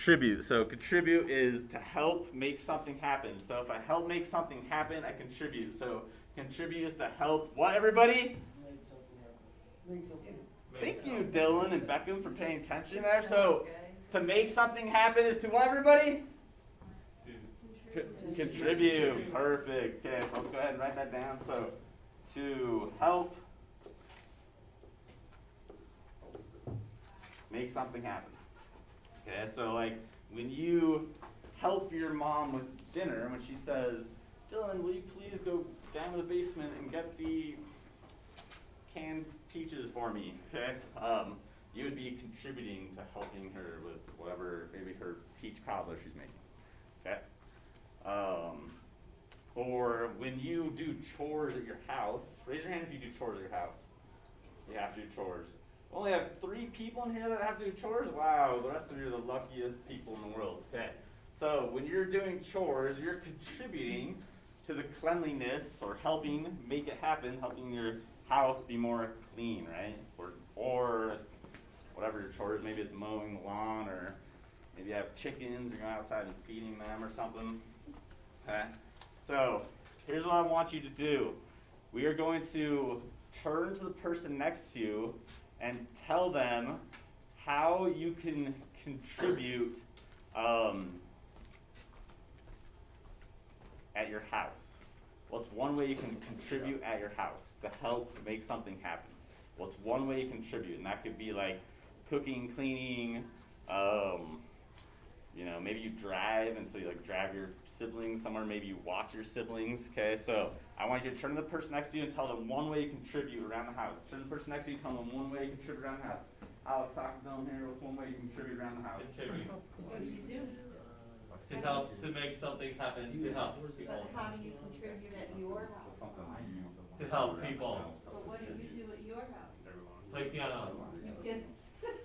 contribute. So contribute is to help make something happen. So if I help make something happen, I contribute. So contribute is to help what, everybody? Make something happen. Thank you, Dylan and Beckham, for paying attention there. So to make something happen is to what, everybody? Contribute. Perfect. Okay, so let's go ahead and write that down. So to help make something happen. Okay, so like when you help your mom with dinner, when she says, Dylan, will you please go down to the basement and get the canned peaches for me? Okay, you would be contributing to helping her with whatever, maybe her peach cobbler she's making. Okay. Or when you do chores at your house, raise your hand if you do chores at your house. You have to do chores. We only have 3 people in here that have to do chores? Wow, the rest of you are the luckiest people in the world. Okay. So when you're doing chores, you're contributing to the cleanliness or helping make it happen, helping your house be more clean, right? Or whatever your chore is, maybe it's mowing the lawn, or maybe you have chickens, you're going outside and feeding them or something. Okay? So here's what I want you to do. We are going to turn to the person next to you and tell them how you can contribute at your house. What's one way you can contribute at your house to help make something happen? What's one way you contribute? And that could be like cooking, cleaning, maybe you drive, and so you like drive your siblings somewhere, maybe you watch your siblings, okay? So I want you to turn to the person next to you and tell them one way you contribute around the house. Turn to the person next to you and tell them one way you contribute around the house. Alex, talk to them here. What's one way you contribute around the house? Contribute. What do you do? To help, to make something happen, to help people. But how do you contribute at your house? To help people. But what do you do at your house? Play piano. You can,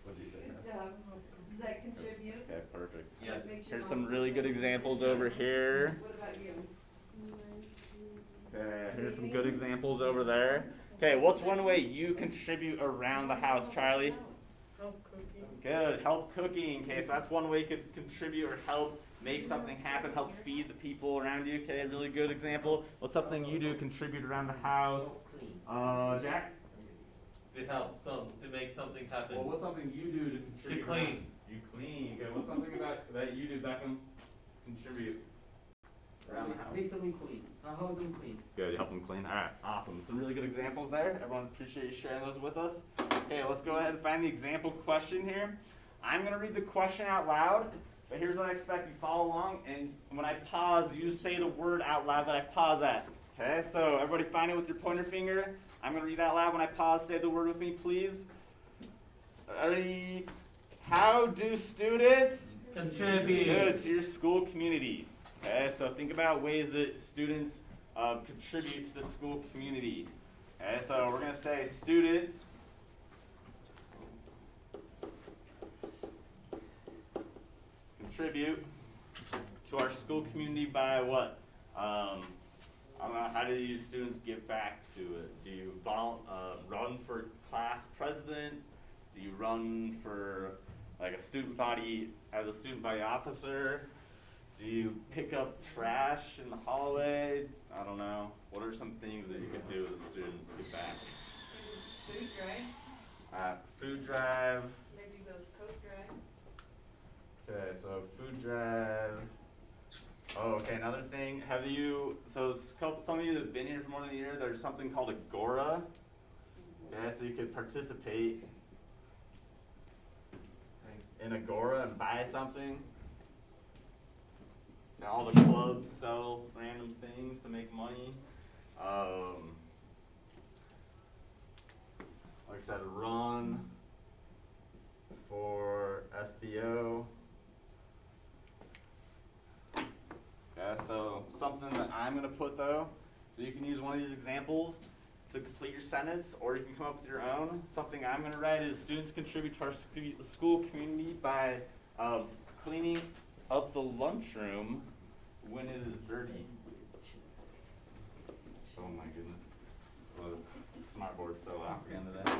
What did you say? good job. Does that contribute? Okay, perfect. Yes. Makes your Here's home some really good clean? examples over here. What about you? Okay, here's some good examples over there. Okay, what's one way you contribute around the house, Charlie? Help cooking. Good, help cooking. Okay, so that's one way you could contribute or help make something happen, help feed the people around you. Okay, really good example. What's something you do contribute around the house? Jack? To help to make something happen. Well, what's something you do to contribute? To clean. around- You clean. Okay, what's something that you do, Beckham? Contribute around the house. Make something clean. I help them clean. Good, you help them clean. All right, awesome. Some really good examples there. Everyone appreciate you sharing those with us. Okay, let's go ahead and find the example question here. I'm going to read the question out loud, but here's what I expect you follow along, and when I pause, you say the word out loud that I pause at. Okay, so everybody find it with your pointer finger. I'm going to read out loud. When I pause, say the word with me, please. Ready? How do students Contribute. good to your school community? Okay, so think about ways that students contribute to the school community. Okay, so we're going to say students contribute to our school community by what? I don't know, how do you students give back to it? Do you run for class president? Do you run for like a student body, as a student body officer? Do you pick up trash in the hallway? I don't know. What are some things that you could do as a student to give back? Food drive? Food drive. Maybe those coat drives? Okay, so food drive. Oh, okay, another thing. Some of you that have been here for more than a year, there's something called Agora. Yeah, so you could participate in Agora and buy something. Now all the clubs sell random things to make money. Like I said, run for SBO. Yeah, so something that I'm going to put though, so you can use one of these examples to complete your sentence, or you can come up with your own. Something I'm going to write is students contribute to our school community by cleaning up the lunchroom when it is dirty. Oh my goodness. Well, the smart board's so off again today.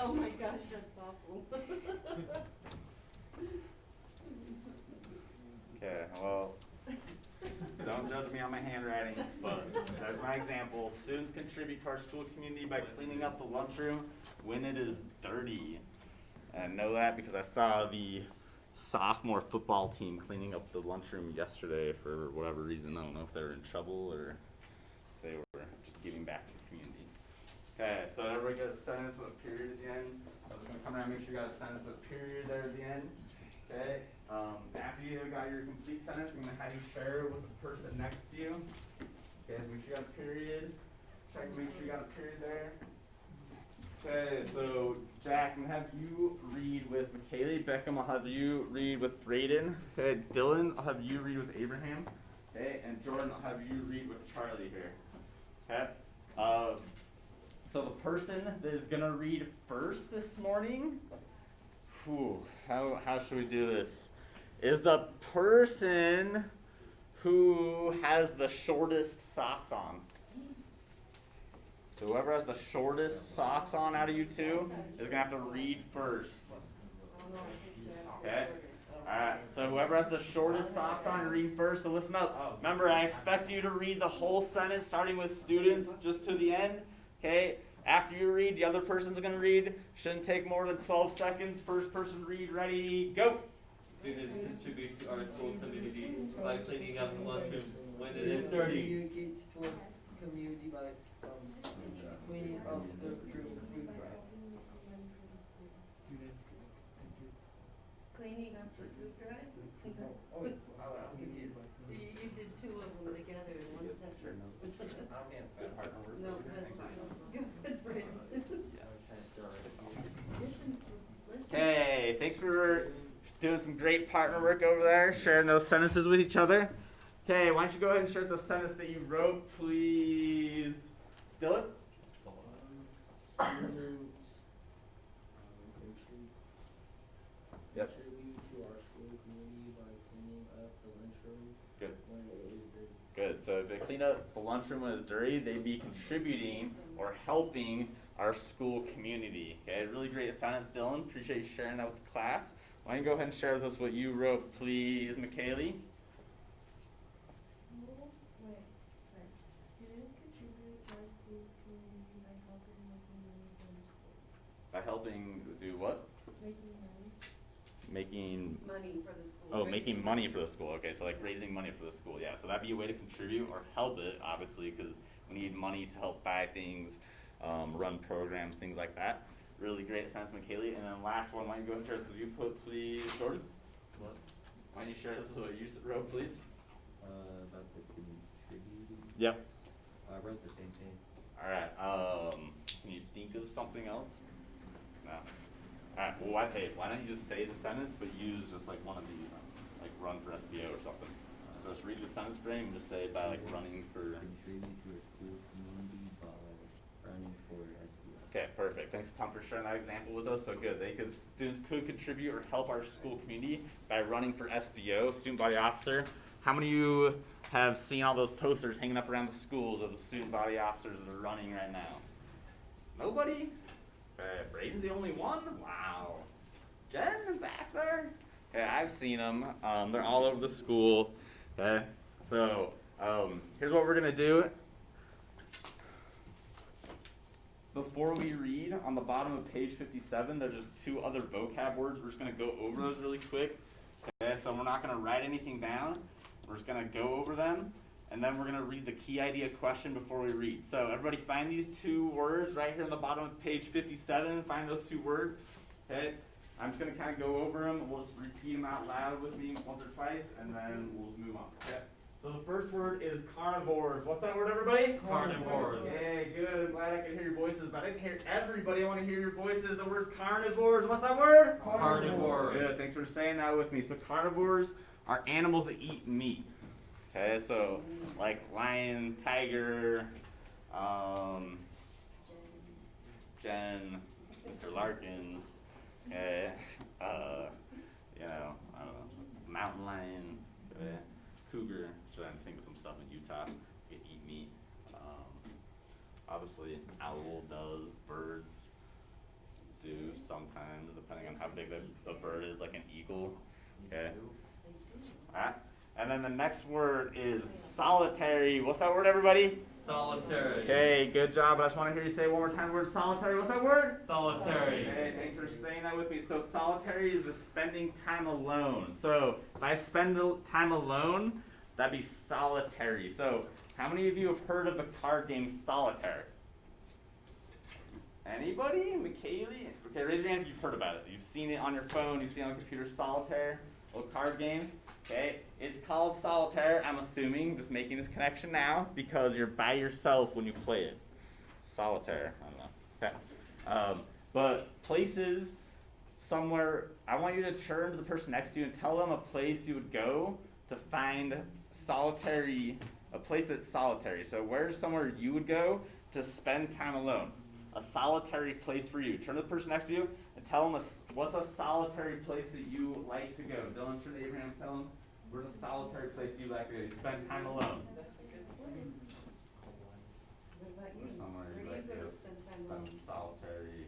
Oh my gosh, that's awful. Okay, well, don't judge me on my handwriting, but that's my example. Students contribute to our school community by cleaning up the lunchroom when it is dirty. And I know that because I saw the sophomore football team cleaning up the lunchroom yesterday for whatever reason. I don't know if they were in trouble or if they were just giving back to the community. Okay, so everybody got a sentence with a period at the end. So I'm just gonna come around and make sure you got a sentence with a period there at the end. Okay, after you got your complete sentence, I'm gonna have you share it with the person next to you. Okay, so make sure you got a period. Check, make sure you got a period there. Okay, so Jack, I'm gonna have you read with McKaylee. Beckham, I'll have you read with Braden. Okay, Dylan, I'll have you read with Abraham. Okay, and Jordan, I'll have you read with Charlie here. Okay, so the person that is gonna read first this morning, how should we do this? Is the person who has the shortest socks on. So whoever has the shortest socks on out of you two is gonna have to read first. Okay? Alright, so whoever has the shortest socks on, read first. So listen up. Remember, I expect you to read the whole sentence starting with students just to the end. Okay? After you read, the other person's gonna read. Shouldn't take more than 12 seconds. First person read, ready, go! Students contribute to our school community by cleaning up the lunchroom when it is dirty. Communicate to our community by cleaning up the food drive. Cleaning up the food drive? Oh, wait, I'm confused. You did two of them together in one sentence. No, that's fine. Good, Brandon. Listen. Okay, thanks for doing some great partner work over there, sharing those sentences with each other. Okay, why don't you go ahead and share the sentence that you wrote, please, Dylan? Yep. Contribute to our school community by cleaning up the lunchroom Good. when it is dirty. Good. So if they clean up the lunchroom when it's dirty, they'd be contributing or helping our school community. Okay, really great sentence, Dylan. Appreciate you sharing that with the class. Why don't you go ahead and share with us what you wrote, please, McKaylee? Students contribute to our school community by helping making money for the school. By helping do what? Making money. Making Money for the school. Oh, making money for the school. Okay, so like raising money for the school. Yeah, so that'd be a way to contribute or help it, obviously, because we need money to help buy things, run programs, things like that. Really great sentence, McKaylee. And then last one, why don't you go ahead and share this with you, please, Jordan? What? Why don't you share this with what you wrote, please? About the contributing. Yep. I wrote the same thing. All right. Can you think of something else? No. All right. Well, why don't you just say the sentence, but use just like one of these, like run for SBO or something. So just read the sentence frame and just say by like running for. Contribute to our school community by running for SBO. Okay, perfect. Thanks, Tom, for sharing that example with us. So good. Students could contribute or help our school community by running for SBO, student body officer. How many of you have seen all those posters hanging up around the schools of the student body officers that are running right now? Nobody? Braden's the only one? Wow. Jen, back there? Okay, I've seen them. They're all over the school. Okay, so here's what we're gonna do. Before we read, on the bottom of page 57, there's just two other vocab words. We're just gonna go over those really quick. Okay, so we're not gonna write anything down. We're just gonna go over them, and then we're gonna read the key idea question before we read. So everybody find these two words right here on the bottom of page 57. Find those two words. Okay, I'm just gonna kind of go over them. We'll just repeat them out loud with me once or twice, and then we'll move on. Okay. So the first word is carnivores. What's that word, everybody? Carnivores. Okay, good. I'm glad I could hear your voices, but I didn't hear everybody. I want to hear your voices. The word carnivores. What's that word? Carnivores. Good. Thanks for saying that with me. So carnivores are animals that eat meat. Okay, so like lion, tiger, Jen, Mr. Larkin, okay, I don't know, mountain lion, okay, cougar. Should I think of some stuff in Utah? They eat meat. Obviously, owl does. Birds do sometimes, depending on how big the bird is, like an eagle. Okay. Alright. And then the next word is solitary. What's that word, everybody? Solitary. Okay, good job. I just want to hear you say one more time the word solitary. What's that word? Solitary. Okay, thanks for saying that with me. So solitary is just spending time alone. So if I spend time alone, that'd be solitary. So how many of you have heard of the card game Solitaire? Anybody? McKaylee? Okay, raise your hand if you've heard about it. You've seen it on your phone, you've seen it on the computer, Solitaire, little card game. Okay, it's called Solitaire, I'm assuming, just making this connection now, because you're by yourself when you play it. Solitaire, I don't know. Okay. But places somewhere, I want you to turn to the person next to you and tell them a place you would go to find solitary, a place that's solitary. So where's somewhere you would go to spend time alone? A solitary place for you. Turn to the person next to you and tell them what's a solitary place that you like to go. Dylan, turn to Abraham and tell him where's a solitary place you like to go. Spend time alone. That's a good place. What about you? Where's somewhere you Where like do to you go go spend time spend alone? solitary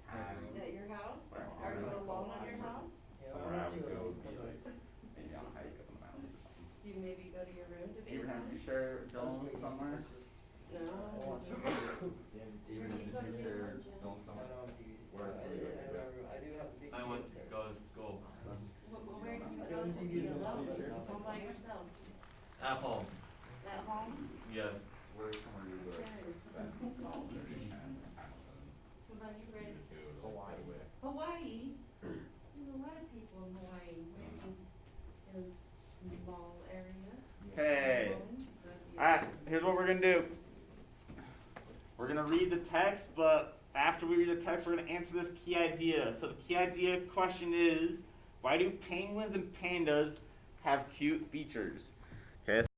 time. At your house? Where? Are you alone at your house? Somewhere I would go would be like maybe on a hike up in the mountains or something. Do you maybe go to your room to be Abraham, alone? you share Dylan somewhere? No. Abraham, did you share Dylan somewhere? Where? I do have a big I TV went to upstairs. go to school. Where do you I go don't to think be you know alone? sure. All by yourself? At home. At home? Yes. Where's somewhere you would spend solitary time alone? What about you, Ray? Hawaii. Hawaii? There's a lot of people in Hawaii, maybe in a small area. Okay. Alone, that'd be Alright, here's what we're gonna do. We're gonna read the text, but after we read the text, we're gonna answer this key idea. So the key idea question is, why do penguins and pandas have cute features? Okay.